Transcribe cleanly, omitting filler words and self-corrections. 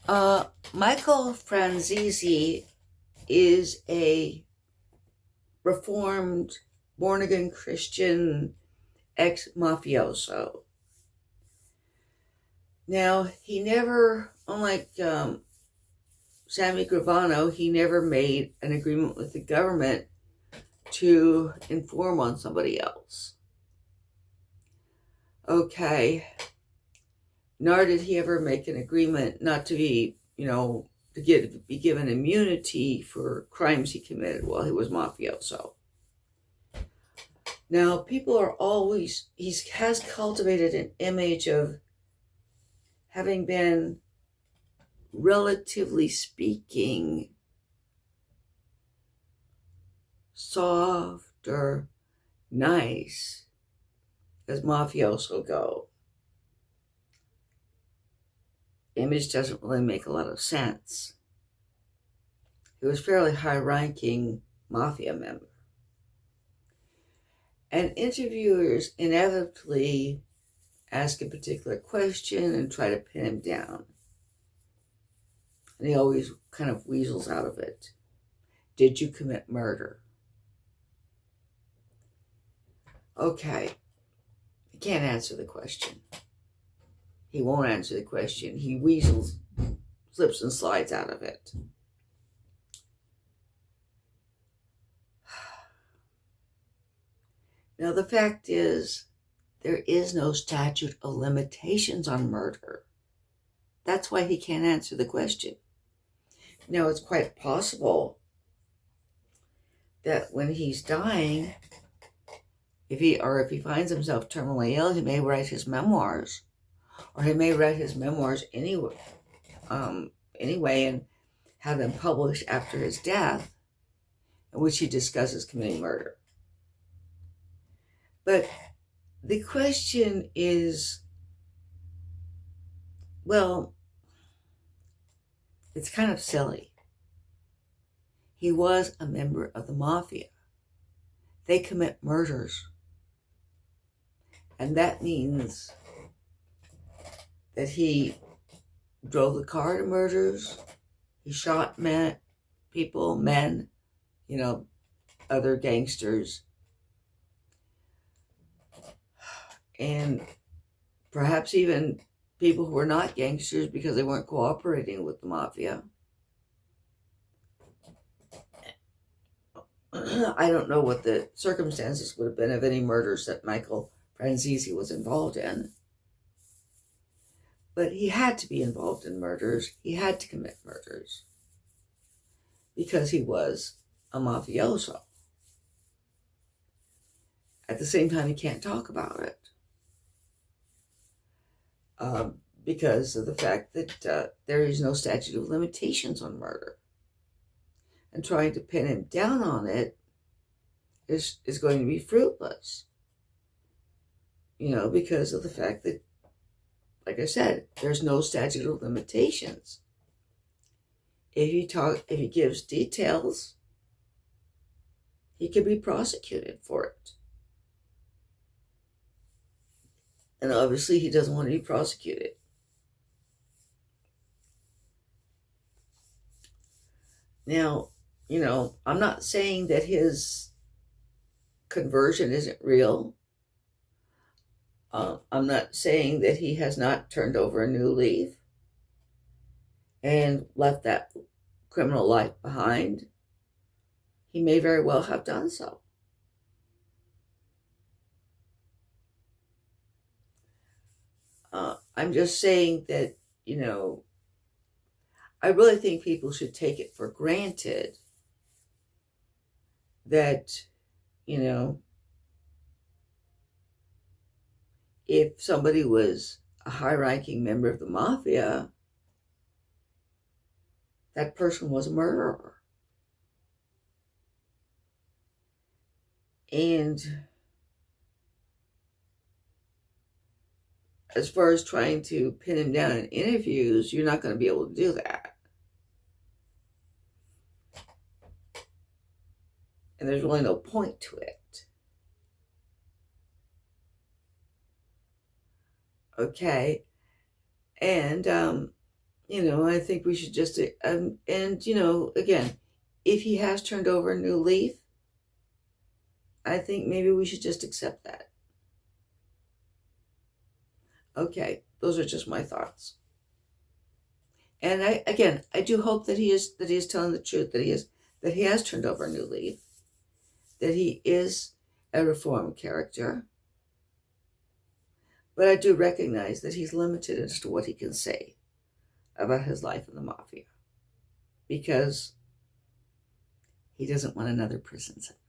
Michael Franzese is a reformed, born-again Christian ex-Mafioso. Now, he never, unlike Sammy Gravano, he never made an agreement with the government to inform on somebody else. Okay. Nor did he ever make an agreement not to be, be given immunity for crimes he committed while he was mafioso. Now, people are always, he has cultivated an image of having been, relatively speaking, soft or nice as mafioso go. Image doesn't really make a lot of sense. He was a fairly high-ranking mafia member. And interviewers inevitably ask a particular question and try to pin him down. And he always kind of weasels out of it. Did you commit murder? Okay. He can't answer the question. He won't answer the question. He weasels, slips and slides out of it. Now, the fact is, there is no statute of limitations on murder. That's why he can't answer the question. Now, it's quite possible that when he's dying, if he finds himself terminally ill, he may write his memoirs. Or he may write his memoirs anyway and have them published after his death, in which he discusses committing murder. But the question is, well, it's kind of silly. He was a member of the mafia. They commit murders. And that means that he drove the car to murders. He shot men, other gangsters. And perhaps even people who were not gangsters because they weren't cooperating with the mafia. I don't know what the circumstances would have been of any murders that Michael Franzese was involved in. But he had to be involved in murders. He had to commit murders because he was a mafioso. At the same time, he can't talk about it because of the fact that there is no statute of limitations on murder. And trying to pin him down on it is going to be fruitless. Because of the fact that, like I said, there's no statute of limitations. If he gives details, he could be prosecuted for it. And obviously he doesn't want to be prosecuted. Now, I'm not saying that his conversion isn't real. I'm not saying that he has not turned over a new leaf and left that criminal life behind. He may very well have done so. I'm just saying that, I really think people should take it for granted that, if somebody was a high-ranking member of the mafia, that person was a murderer. And as far as trying to pin him down in interviews, you're not going to be able to do that. And there's really no point to it. Okay. And I think we should just, and, again, if he has turned over a new leaf, I think maybe we should just accept that. Okay, those are just my thoughts. And I do hope that he is telling the truth, that he has turned over a new leaf, that he is a reformed character. But I do recognize that he's limited as to what he can say about his life in the mafia, because he doesn't want another prison sentence.